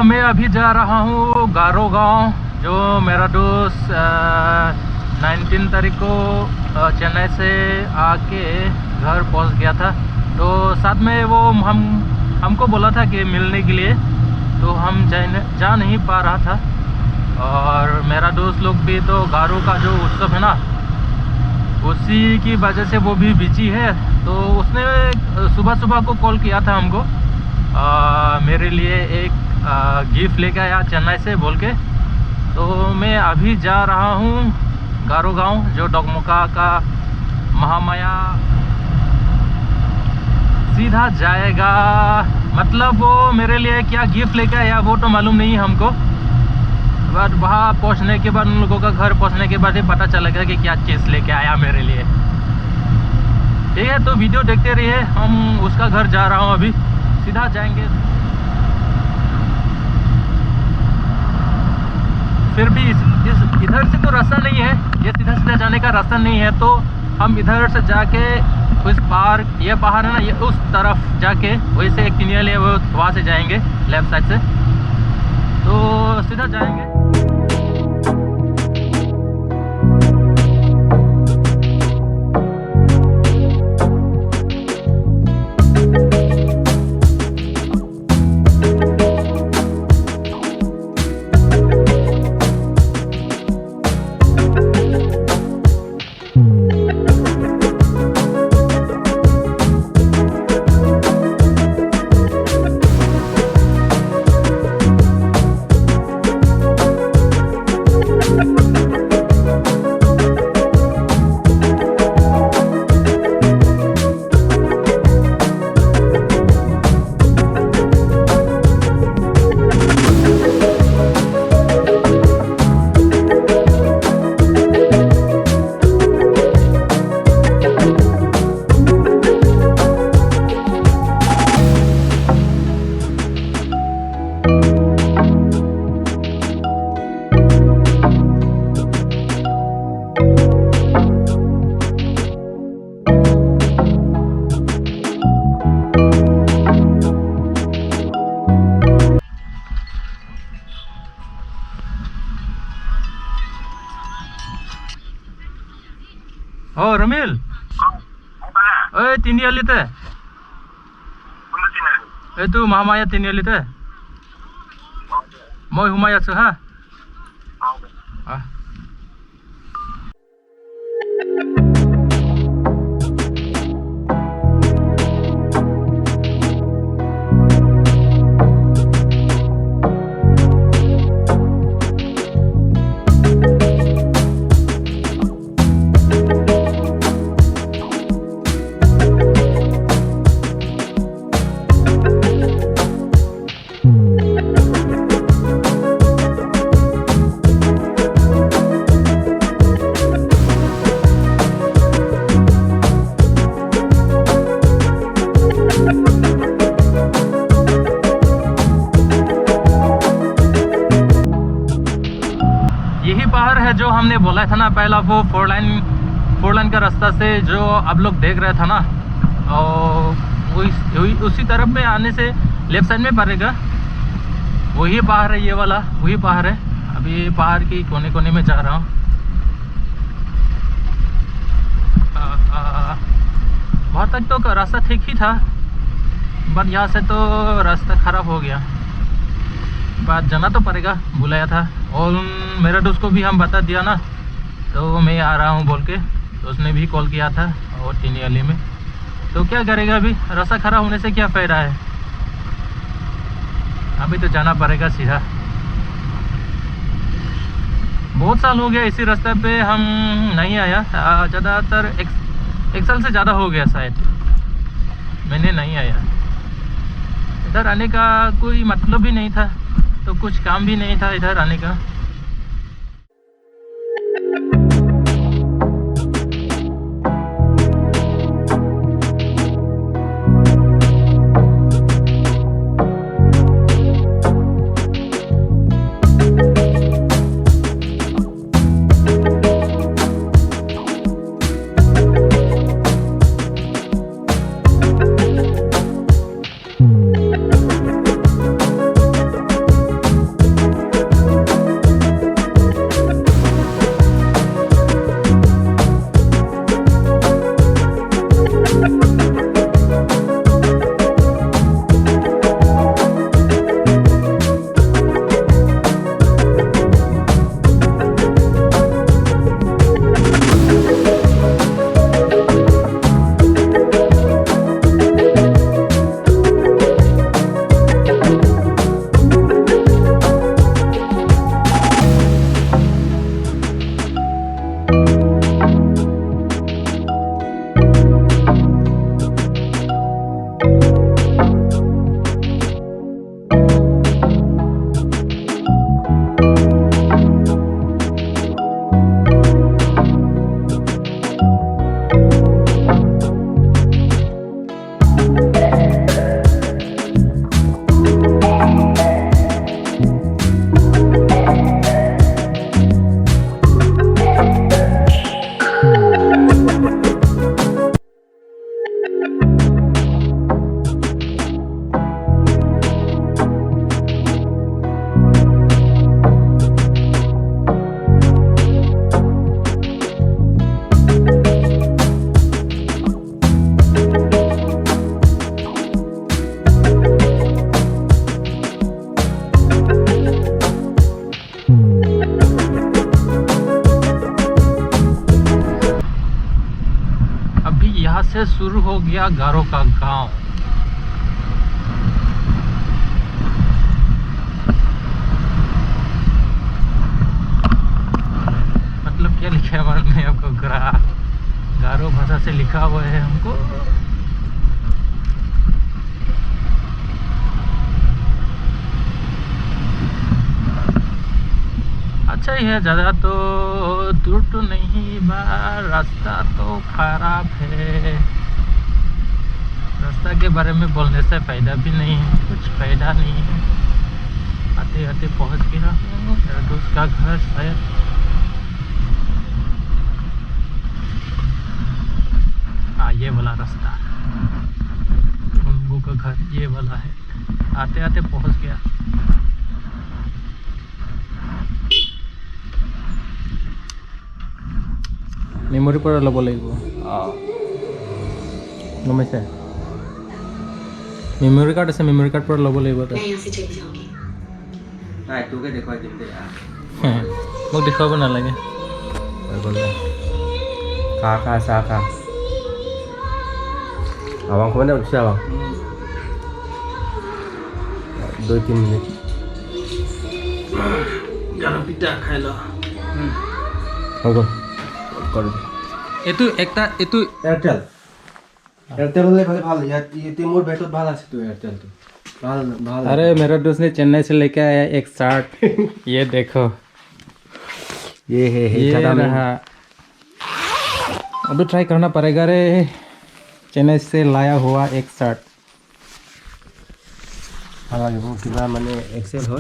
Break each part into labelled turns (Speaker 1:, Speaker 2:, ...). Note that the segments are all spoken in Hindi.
Speaker 1: मैं अभी जा रहा हूँ गारो गांव, जो मेरा दोस्त 19 तारीख को चेन्नई से आके घर पहुँच गया था। तो साथ में वो हमको बोला था कि मिलने के लिए, तो हम जा नहीं पा रहा था। और मेरा दोस्त लोग भी तो गारो का जो उत्सव है ना, उसी की वजह से वो भी बिजी है। तो उसने सुबह सुबह को कॉल किया था हमको, मेरे लिए एक गिफ्ट लेके आया चेन्नई से बोल के। तो मैं अभी जा रहा हूँ गारो गांव, जो डोकमोका का महामाया सीधा जाएगा। मतलब वो मेरे लिए क्या गिफ्ट लेके आया वो तो मालूम नहीं हमको, बट वहाँ पहुँचने के बाद, उन लोगों का घर पहुँचने के बाद ही पता चलेगा कि क्या चीज़ लेके आया मेरे लिए। ठीक है, तो वीडियो देखते रहिए। हम उसका घर जा रहा हूँ, अभी सीधा जाएंगे। फिर भी इधर से तो रास्ता नहीं है, ये सीधा सीधा जाने का रास्ता नहीं है। तो हम इधर से जाके उस पार, ये पहाड़ है ना, ये उस तरफ जाके वहीं से एक तिनियल है, वो वहाँ से जाएंगे लेफ्ट साइड से, तो सीधा जाएंगे। Oh, Romil. Eh, tindial itu. Itu Mahamaya tindial itu. Mau humaya sih, ha? Ah. यही पहाड़ है जो हमने बोला था ना पहला, वो फोर लाइन का रास्ता से जो आप लोग देख रहे था ना, और वो उसी तरफ में आने से लेफ्ट साइड में पड़ेगा। वही पहाड़ है, ये वाला वही पहाड़ है। अभी पहाड़ की कोने कोने में जा रहा हूँ। वहाँ तक तो रास्ता ठीक ही था, बट यहाँ से तो रास्ता ख़राब हो गया। बात जाना तो पड़ेगा, बुलाया था। और मेरे दोस्त को भी हम बता दिया ना, तो मैं आ रहा हूँ बोल के, तो उसने भी कॉल किया था और तिनियाली में। तो क्या करेगा, अभी रास्ता खराब होने से क्या फ़ायदा है, अभी तो जाना पड़ेगा सीधा। बहुत साल हो गया इसी रास्ते पे हम नहीं आया, ज़्यादातर एक साल से ज़्यादा हो गया शायद मैंने नहीं आया। इधर आने का कोई मतलब भी नहीं था, तो कुछ काम भी नहीं था इधर आने का। शुरू हो गया गारो का गांव। मतलब क्या लिखा है हमारे में आपको, गारो भाषा से लिखा हुआ है हमको। अच्छा ही है, ज़्यादा तो दूर तो नहीं बा, रास्ता तो खराब है। रास्ता के बारे में बोलने से फ़ायदा भी नहीं है, कुछ फ़ायदा नहीं है। आते आते पहुंच गया मेरा दोस्त का घर शायद। हाँ, ये वाला रास्ता, उन लोगों का घर ये वाला है। आते आते पहुंच गया। मेमोरी पर लब लगे गमाइसे मेमोरी कार्ड আছে, मेमोरी कार्ड पर लब लगे। মোক দেখুৱাব নালাগে।
Speaker 2: खा चाह खा abang kemana udah siapa 2-3 menit
Speaker 1: गरम पिज्जा खाइ ल।
Speaker 2: হ'ব কৰি
Speaker 1: এইটো একটা এইটো
Speaker 2: এয়ারটেল হলে ভালো ভালো ये मोर बैटत ভালো আছে তো एयरटेल तो ভালো ভালো।
Speaker 1: अरे मेरा दोस्त ने चेन्नई से लेके आया एक शर्ट। ये देखो,
Speaker 2: ये है
Speaker 1: ये रहा। अभी ट्राई करना पड़ेगा रे। चेन्नई से लाया हुआ एक शर्ट।
Speaker 2: हाँ वो कितना मैंने एक्सेल हो,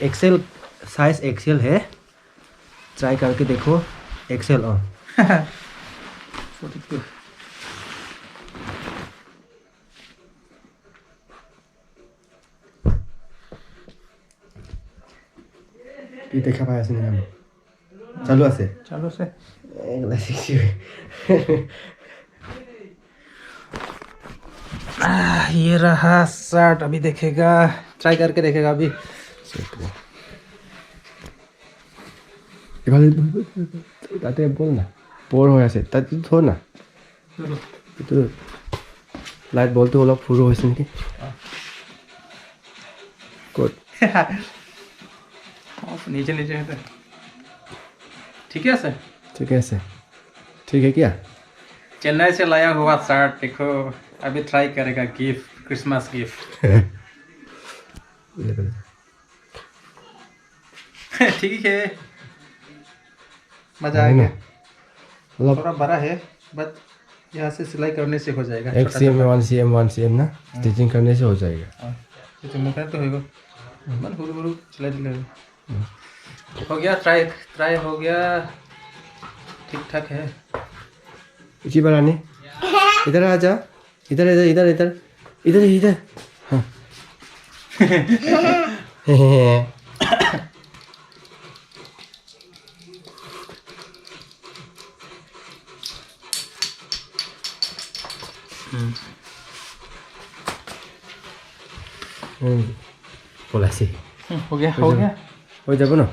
Speaker 2: एक्सेल साइज एक्सेल है, ट्राई करके देखो। एक्सेल কি দেখা পাই আছে না চালু আছে এগুলা শিখছি।
Speaker 1: ये रहा शर्ट, अभी देखेगा, ट्राई करके देखेगा अभी।
Speaker 2: এভাবে তাতে বল না পোর হৈ আছে তাতে থ না এইটো লাইট বলটো অলপ ফুৰো হৈছে নেকি ক'ত
Speaker 1: नीचे नीचे है। ठीक है सर,
Speaker 2: ठीक है सर, ठीक है क्या
Speaker 1: चेन्नई से लाया हुआ शर्ट देखो, अभी ट्राई करेगा। Gift, Christmas gift. ठीक है, मजा आएगा। थोड़ा बड़ा है बट यहाँ से सिलाई करने से हो जाएगा।
Speaker 2: 1 cm 1 cm ना स्टिचिंग करने से हो जाएगा।
Speaker 1: चमका तो होगा, मन हुरु हुरु सिलाई दिले हो गया। ट्राई हो गया, ठीक ठाक है।
Speaker 2: इसी बार आने इधर आ जा, इधर इधर इधर इधर इधर इधर। हाँ बोला सी
Speaker 1: हो गया हो गया
Speaker 2: हो जाबो ना।